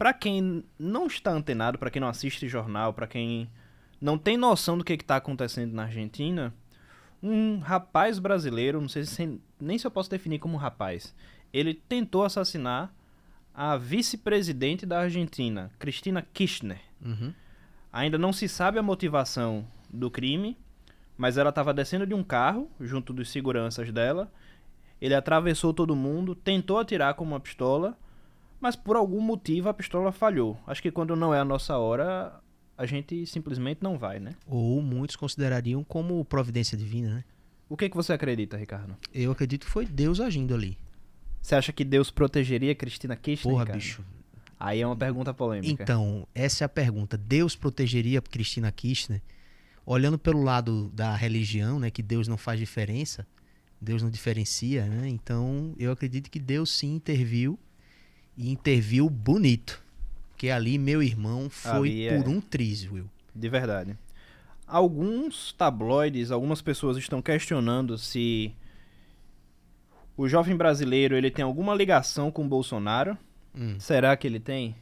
pra quem não está antenado, pra quem não assiste jornal, pra quem não tem noção do que tá acontecendo na Argentina, um rapaz brasileiro, não sei nem se eu posso definir como rapaz, ele tentou assassinar a vice-presidente da Argentina, Cristina Kirchner. Uhum. Ainda não se sabe a motivação do crime, mas ela estava descendo de um carro, junto dos seguranças dela. Ele atravessou todo mundo, tentou atirar com uma pistola, mas por algum motivo a pistola falhou. Acho que quando não é a nossa hora, a gente simplesmente não vai, né? Ou muitos considerariam como providência divina, né? O que você acredita, Ricardo? Eu acredito que foi Deus agindo ali. Você acha que Deus protegeria Cristina Kirchner, Porra, Ricardo? bicho. Aí é uma pergunta polêmica. Então, essa é a pergunta. Deus protegeria Cristina Kirchner? Olhando pelo lado da religião, né, que Deus não faz diferença, Deus não diferencia, né? Então, eu acredito que Deus sim interviu, e interviu bonito. Porque ali, meu irmão, foi Ali por um triz, Will. De verdade. Alguns tabloides, algumas pessoas estão questionando se o jovem brasileiro ele tem alguma ligação com o Bolsonaro. Será que ele tem?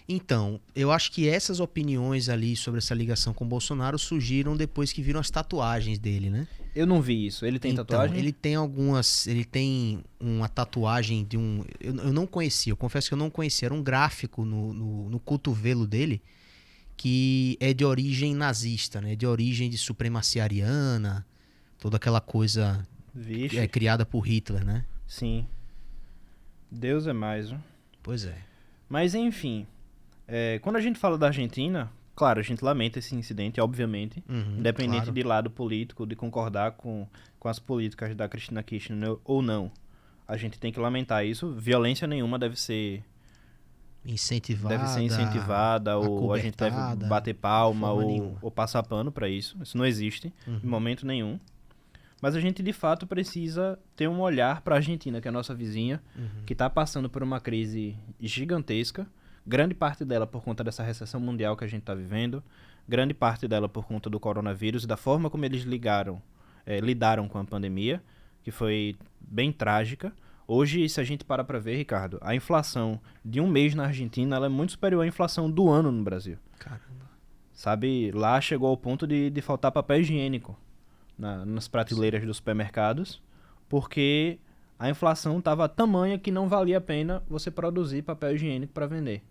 Então, eu acho que essas opiniões ali sobre essa ligação com o Bolsonaro surgiram depois que viram as tatuagens dele, né? Eu não vi isso. Ele tem Então, tatuagem? ele tem algumas. Ele tem uma tatuagem de um. Eu não conhecia, eu confesso que eu não conhecia. Era um gráfico no cotovelo dele que é de origem nazista, né? De origem de supremacia ariana, toda aquela coisa Vixe. criada por Hitler, né? Sim. Deus é mais, né? Pois é. Mas enfim, quando a gente fala da Argentina, claro, a gente lamenta esse incidente, obviamente, independente claro. de lado político, de concordar com as políticas da Cristina Kirchner ou não. A gente tem que lamentar isso. Violência nenhuma deve ser incentivada ou a gente deve bater palma ou passar pano pra isso. Isso não existe em momento nenhum. Mas a gente de fato precisa ter um olhar para a Argentina, que é a nossa vizinha, que está passando por uma crise gigantesca. Grande parte dela por conta dessa recessão mundial que a gente está vivendo. Grande parte dela por conta do coronavírus e da forma como eles lidaram com a pandemia, que foi bem trágica. Hoje, se a gente para ver, Ricardo, a inflação de um mês na Argentina ela é muito superior à inflação do ano no Brasil. Caramba. Sabe, lá chegou ao ponto de faltar papel higiênico nas prateleiras dos supermercados, porque a inflação estava tamanha que não valia a pena você produzir papel higiênico para vender.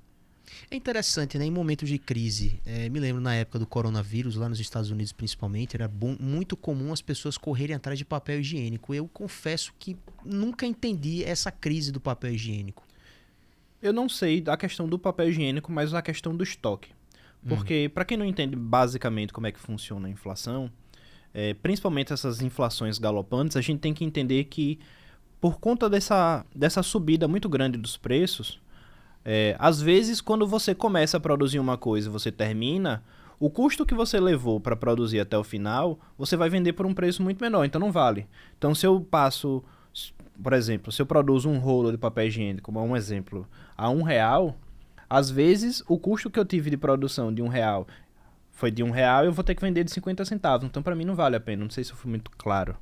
É interessante, né? Em momentos de crise, me lembro na época do coronavírus, lá nos Estados Unidos principalmente, era muito comum as pessoas correrem atrás de papel higiênico. Eu confesso que nunca entendi essa crise do papel higiênico. Eu não sei a questão do papel higiênico, mas a questão do estoque. Porque, para quem não entende basicamente como é que funciona a inflação, principalmente essas inflações galopantes, a gente tem que entender que, por conta dessa subida muito grande dos preços, às vezes, quando você começa a produzir uma coisa e você termina, o custo que você levou para produzir até o final, você vai vender por um preço muito menor, então não vale. Então, se eu passo, por exemplo, se eu produzo um rolo de papel higiênico, como um exemplo, a R$1, às vezes o custo que eu tive de produção de R$1 foi de R$1 e eu vou ter que vender de 50 centavos. Então, para mim, não vale a pena. Não sei se eu fui muito claro.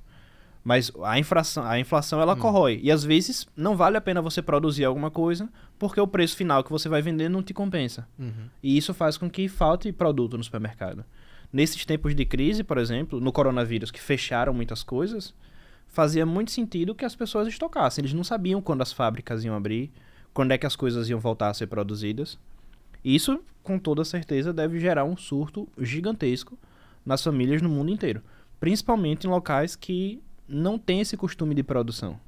Mas a inflação ela corrói. E às vezes não vale a pena você produzir alguma coisa porque o preço final que você vai vender não te compensa. E isso faz com que falte produto no supermercado. Nesses tempos de crise, por exemplo, no coronavírus, que fecharam muitas coisas, fazia muito sentido que as pessoas estocassem. Eles não sabiam quando as fábricas iam abrir, quando é que as coisas iam voltar a ser produzidas. E isso, com toda certeza, deve gerar um surto gigantesco nas famílias no mundo inteiro. Principalmente em locais que não tem esse costume de produção.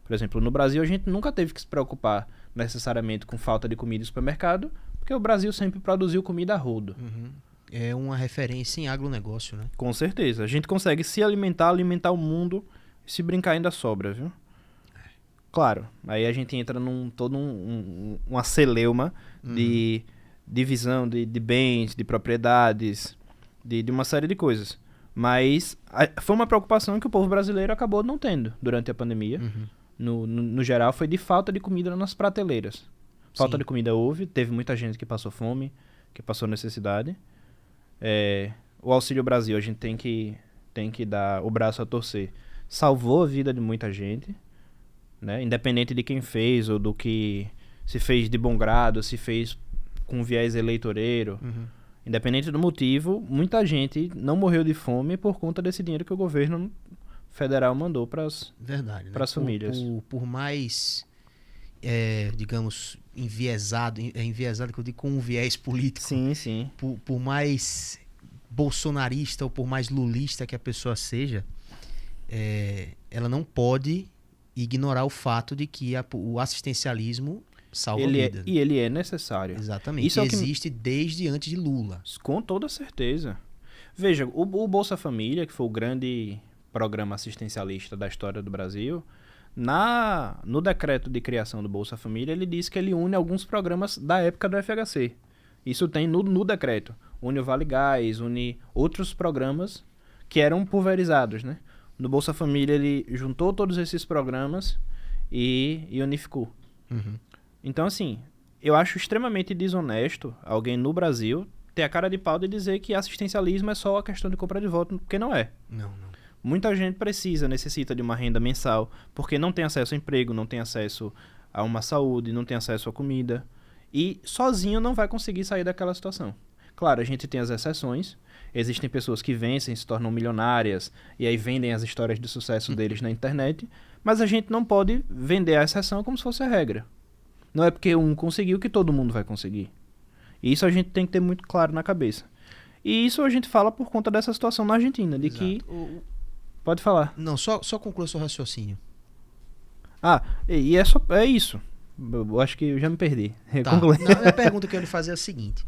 Por exemplo, no Brasil a gente nunca teve que se preocupar necessariamente com falta de comida em supermercado, porque o Brasil sempre produziu comida a rodo. É uma referência em agronegócio, né? Com certeza. A gente consegue se alimentar o mundo, e se brincar ainda sobra, viu? Claro, aí a gente entra uma celeuma de divisão de bens, de propriedades, de uma série de coisas. Mas foi uma preocupação que o povo brasileiro acabou não tendo durante a pandemia. No geral, foi de falta de comida nas prateleiras. Falta de comida houve, teve muita gente que passou fome, que passou necessidade. O Auxílio Brasil, a gente tem que dar o braço a torcer. Salvou a vida de muita gente, né? Independente de quem fez ou do que se fez de bom grado, se fez com viés eleitoreiro, Uhum. independente do motivo, muita gente não morreu de fome por conta desse dinheiro que o governo federal mandou para as Verdade, né? famílias. Por mais, digamos, enviesado que eu digo com um viés político, Sim, sim. por mais bolsonarista ou por mais lulista que a pessoa seja, ela não pode ignorar o fato de que o assistencialismo salva vidas. E ele é necessário. Exatamente. Isso é o que existe desde antes de Lula. Com toda certeza. Veja, o Bolsa Família, que foi o grande programa assistencialista da história do Brasil, no decreto de criação do Bolsa Família, ele diz que ele une alguns programas da época do FHC. Isso tem no decreto. Une o Vale Gás, une outros programas que eram pulverizados, né? No Bolsa Família, ele juntou todos esses programas e unificou. Uhum. Então, assim, eu acho extremamente desonesto alguém no Brasil ter a cara de pau de dizer que assistencialismo é só a questão de compra de voto, porque não é. Não. Muita gente necessita de uma renda mensal, porque não tem acesso a emprego, não tem acesso a uma saúde, não tem acesso a comida. E sozinho não vai conseguir sair daquela situação. Claro, a gente tem as exceções. Existem pessoas que vencem, se tornam milionárias, e aí vendem as histórias de sucesso deles na internet. Mas a gente não pode vender a exceção como se fosse a regra. Não é porque um conseguiu que todo mundo vai conseguir. E isso a gente tem que ter muito claro na cabeça. E isso a gente fala por conta dessa situação na Argentina, de Exato. que... Pode falar. Não, só conclua seu raciocínio. É isso. Eu acho que eu já me perdi. Tá. Não, a minha pergunta que eu ia lhe fazer é a seguinte.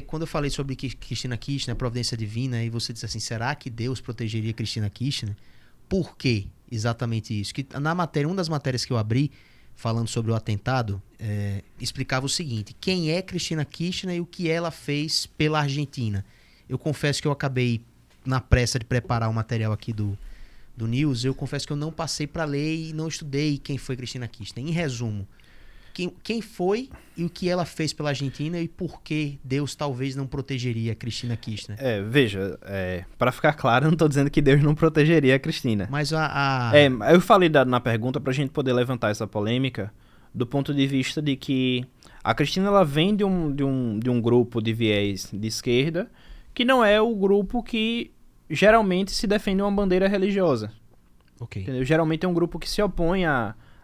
Quando eu falei sobre Cristina Kirchner, a providência divina, e você disse assim, será que Deus protegeria Cristina Kirchner? Por que exatamente isso? Que uma das matérias que eu abri, falando sobre o atentado, explicava o seguinte, quem é Cristina Kirchner e o que ela fez pela Argentina. Eu confesso que eu acabei, na pressa de preparar o material aqui do News, eu confesso que eu não passei para ler e não estudei quem foi Cristina Kirchner. Em resumo, quem foi e o que ela fez pela Argentina e por que Deus talvez não protegeria a Cristina Kirchner. Veja, para ficar claro, eu não estou dizendo que Deus não protegeria a Cristina. Mas eu falei na pergunta para a gente poder levantar essa polêmica do ponto de vista de que a Cristina ela vem de um grupo de viés de esquerda que não é o grupo que geralmente se defende uma bandeira religiosa. Ok. Entendeu? Geralmente é um grupo que se opõe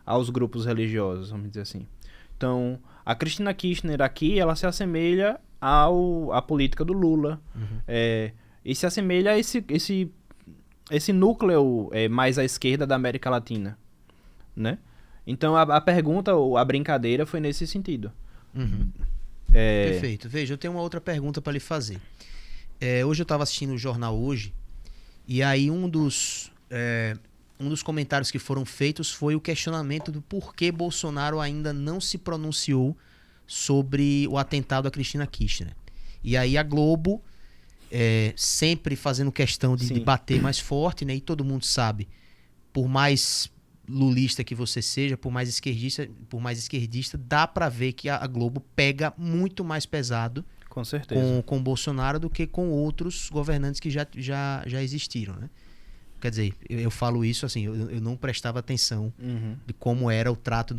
aos grupos religiosos, vamos dizer assim. Então, a Cristina Kirchner aqui, ela se assemelha à política do Lula. Uhum. E se assemelha a esse núcleo mais à esquerda da América Latina, né? Então, a pergunta, ou a brincadeira foi nesse sentido. Uhum. Perfeito. Veja, eu tenho uma outra pergunta para lhe fazer. Hoje eu estava assistindo o jornal Hoje, e aí um dos comentários que foram feitos foi o questionamento do porquê Bolsonaro ainda não se pronunciou sobre o atentado a Cristina Kirchner. E aí a Globo, sempre fazendo questão de bater mais forte, né? E todo mundo sabe, por mais lulista que você seja, por mais esquerdista, dá para ver que a Globo pega muito mais pesado com certeza com Bolsonaro do que com outros governantes que já existiram, né? Quer dizer, eu falo isso assim, eu não prestava atenção de como era o trato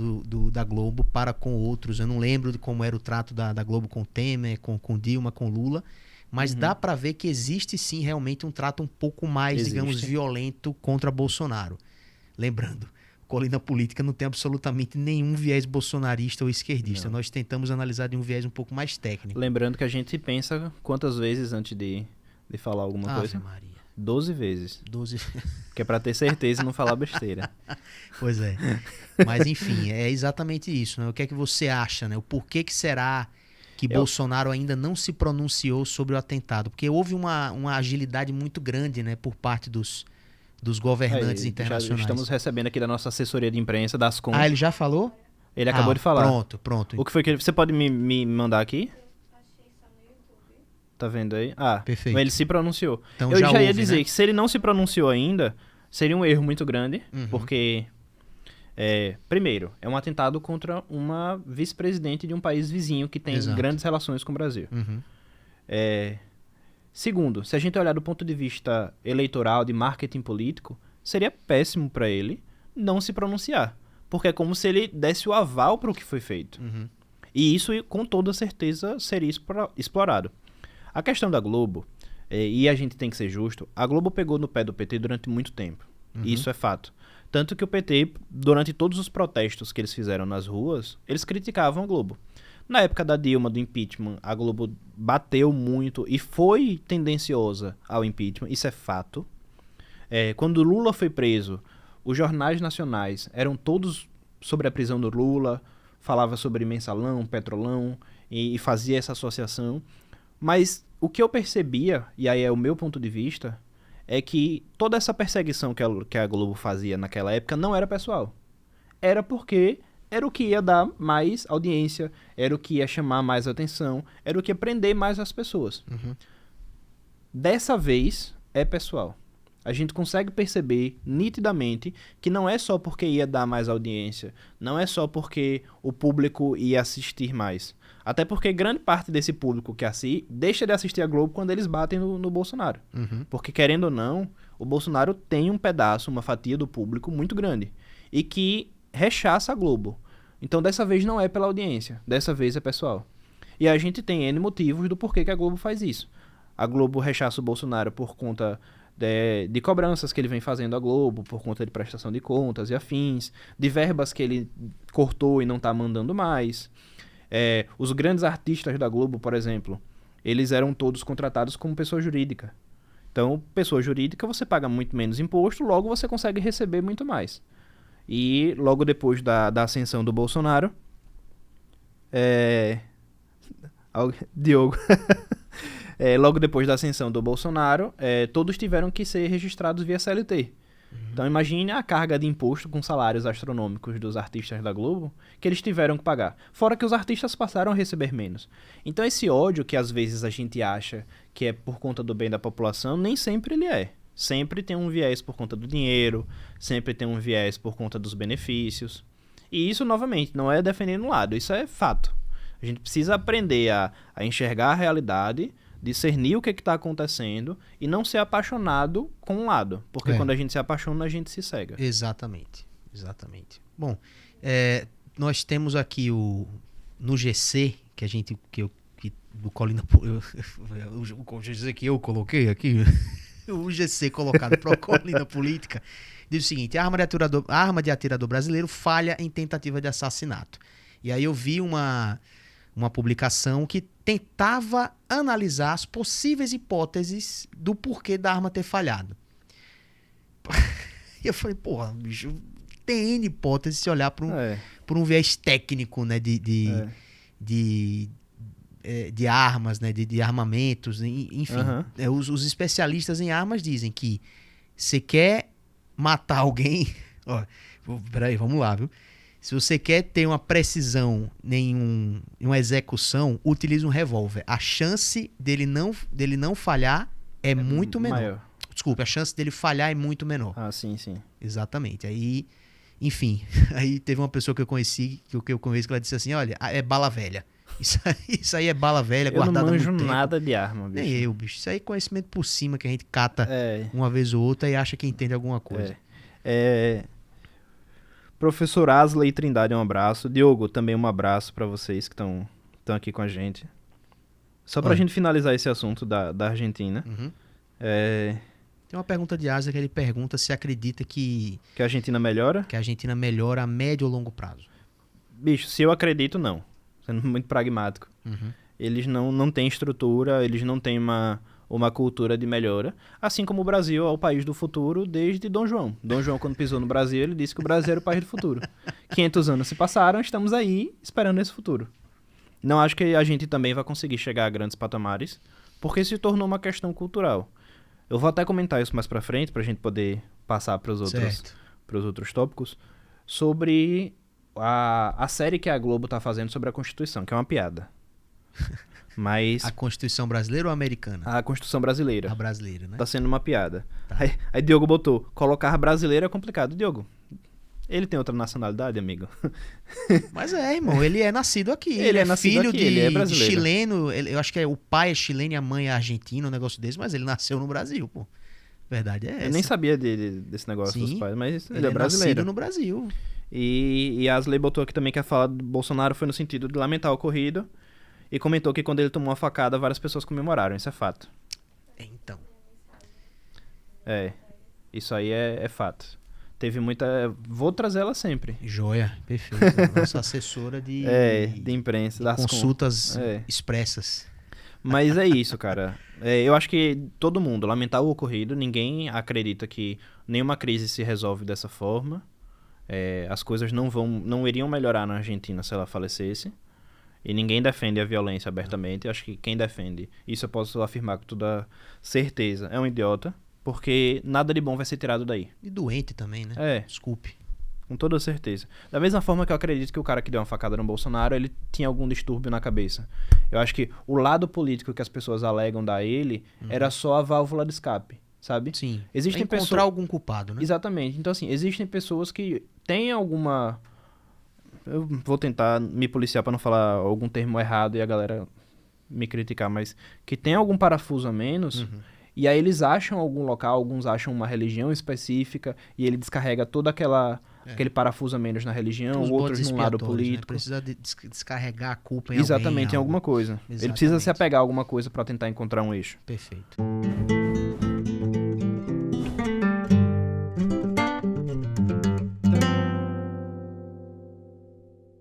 da Globo para com outros. Eu não lembro de como era o trato da Globo com Temer, com Dilma, com Lula. Mas dá para ver que existe sim realmente um trato um pouco mais, digamos, violento contra Bolsonaro. Lembrando, Colina Política não tem absolutamente nenhum viés bolsonarista ou esquerdista. Não. Nós tentamos analisar de um viés um pouco mais técnico. Lembrando que a gente pensa quantas vezes antes de falar alguma coisa? Maria. 12 vezes. 12 Que é pra ter certeza e não falar besteira. Pois é. Mas enfim, é exatamente isso, né? O que é que você acha, né? O porquê que será que Bolsonaro ainda não se pronunciou sobre o atentado? Porque houve uma agilidade muito grande, né? Por parte dos governantes internacionais. Já estamos recebendo aqui da nossa assessoria de imprensa, das contas. Ele já falou? Ele acabou de falar. Pronto. O que foi que você pode me mandar aqui? Tá vendo aí? Perfeito. Ele se pronunciou. Então, eu já ia houve, dizer, né? que se ele não se pronunciou ainda, seria um erro muito grande, porque, primeiro, é um atentado contra uma vice-presidente de um país vizinho que tem grandes relações com o Brasil. Segundo, se a gente olhar do ponto de vista eleitoral, de marketing político, seria péssimo para ele não se pronunciar, porque é como se ele desse o aval para o que foi feito. E isso, com toda certeza, seria explorado. A questão da Globo, e a gente tem que ser justo, a Globo pegou no pé do PT durante muito tempo. Isso é fato. Tanto que o PT, durante todos os protestos que eles fizeram nas ruas, eles criticavam a Globo. Na época da Dilma, do impeachment, a Globo bateu muito e foi tendenciosa ao impeachment, isso é fato. Quando Lula foi preso, os jornais nacionais eram todos sobre a prisão do Lula, falava sobre mensalão, petrolão, e fazia essa associação. Mas o que eu percebia, e aí é o meu ponto de vista, é que toda essa perseguição que a Globo fazia naquela época não era pessoal. Era porque era o que ia dar mais audiência, era o que ia chamar mais atenção, era o que ia prender mais as pessoas. Dessa vez, é pessoal. A gente consegue perceber nitidamente que não é só porque ia dar mais audiência, não é só porque o público ia assistir mais. Até porque grande parte desse público que deixa de assistir a Globo quando eles batem no Bolsonaro. Porque, querendo ou não, o Bolsonaro tem um pedaço, uma fatia do público muito grande. E que rechaça a Globo. Então, dessa vez não é pela audiência, dessa vez é pessoal. E a gente tem N motivos do porquê que a Globo faz isso. A Globo rechaça o Bolsonaro por conta de cobranças que ele vem fazendo à Globo, por conta de prestação de contas e afins, de verbas que ele cortou e não está mandando mais. Os grandes artistas da Globo, por exemplo, eles eram todos contratados como pessoa jurídica. Então, pessoa jurídica, você paga muito menos imposto, logo você consegue receber muito mais. E logo depois da ascensão do Bolsonaro, Diogo, logo depois da ascensão do Bolsonaro, todos tiveram que ser registrados via CLT. Então imagine a carga de imposto com salários astronômicos dos artistas da Globo que eles tiveram que pagar. Fora que os artistas passaram a receber menos. Então esse ódio que às vezes a gente acha que é por conta do bem da população, nem sempre ele é. Sempre tem um viés por conta do dinheiro, sempre tem um viés por conta dos benefícios. E isso, novamente, não é defendendo um lado, isso é fato. A gente precisa aprender a enxergar a realidade, discernir o que está acontecendo e não ser apaixonado com um lado. Porque quando a gente se apaixona, a gente se cega. Exatamente. Bom, nós temos aqui no GC, do Colina... O GC que eu coloquei aqui... O GC colocado para a Colina Política diz o seguinte: a arma de atirador brasileiro falha em tentativa de assassinato. E aí eu vi uma publicação que tentava analisar as possíveis hipóteses do porquê da arma ter falhado. E eu falei, porra, bicho, tem N hipóteses se olhar por um viés técnico, né, de armas, né, de armamentos, enfim. Os especialistas em armas dizem que você quer matar alguém... Ó, peraí, vamos lá, viu? Se você quer ter uma precisão em uma execução, utilize um revólver. A chance dele não falhar é muito menor. Maior. Desculpa, a chance dele falhar é muito menor. Ah, sim. Exatamente. Aí, enfim, aí teve uma pessoa que eu conheci, que eu conheço, que ela disse assim, olha, é bala velha. Isso aí é bala velha, guardada no tempo. Eu não manjo nada de arma, bicho. Nem eu, bicho. Isso aí é conhecimento por cima, que a gente cata uma vez ou outra e acha que entende alguma coisa. Professor Asley Trindade, um abraço. Diogo, também um abraço para vocês que estão aqui com a gente. Só pra gente finalizar esse assunto da Argentina. Tem uma pergunta de Asa que ele pergunta se acredita que a Argentina melhora? Que a Argentina melhora a médio ou longo prazo. Bicho, se eu acredito, não. Sendo muito pragmático. Eles não têm estrutura, eles não têm uma cultura de melhora. Assim como o Brasil é o país do futuro desde Dom João. Dom João, quando pisou no Brasil, ele disse que o Brasil era o país do futuro. 500 anos se passaram, estamos aí esperando esse futuro. Não acho que a gente também vai conseguir chegar a grandes patamares, porque se tornou uma questão cultural. Eu vou até comentar isso mais pra frente, pra gente poder passar pros outros tópicos, sobre a série que a Globo tá fazendo sobre a Constituição, que é uma piada. Mas... A Constituição brasileira ou americana? A Constituição brasileira. A brasileira, né? Tá sendo uma piada. Tá. Aí Diogo botou, colocar brasileiro é complicado. Diogo, ele tem outra nacionalidade, amigo? Mas irmão, ele é nascido aqui. Ele é nascido filho aqui, ele é brasileiro. Chileno, eu acho que o pai é chileno e a mãe é argentina, um negócio desse, mas ele nasceu no Brasil, pô. Verdade é essa. Eu nem sabia desse negócio dos pais, mas ele é brasileiro. Nascido no Brasil. E a Asley botou aqui também que a fala do Bolsonaro foi no sentido de lamentar o ocorrido e comentou que quando ele tomou uma facada, várias pessoas comemoraram. Isso é fato. Então. Isso aí é fato. Teve muita... Vou trazer ela sempre. Joia, perfeito. Nossa assessora de imprensa. de consultas expressas. Mas é isso, cara. Eu acho que todo mundo, lamentar o ocorrido, ninguém acredita que nenhuma crise se resolve dessa forma. As coisas não iriam melhorar na Argentina se ela falecesse. E ninguém defende a violência abertamente. Eu acho que quem defende, isso eu posso afirmar com toda certeza, é um idiota. Porque nada de bom vai ser tirado daí. E doente também, né? Desculpe. Com toda certeza. Da mesma forma que eu acredito que o cara que deu uma facada no Bolsonaro, ele tinha algum distúrbio na cabeça. Eu acho que o lado político que as pessoas alegam dar a ele era só a válvula de escape, sabe? Sim. Existem encontrar pessoas... algum culpado, né? Exatamente. Então, assim, existem pessoas que têm alguma... Eu vou tentar me policiar pra não falar algum termo errado e a galera me criticar, mas que tem algum parafuso a menos... E aí eles acham algum local, alguns acham uma religião específica, e ele descarrega todo aquele parafuso a menos na religião, outros no lado político. Né? Precisa descarregar a culpa em Exatamente, alguém, em alguma coisa. Ele precisa se apegar a alguma coisa para tentar encontrar um eixo. Perfeito.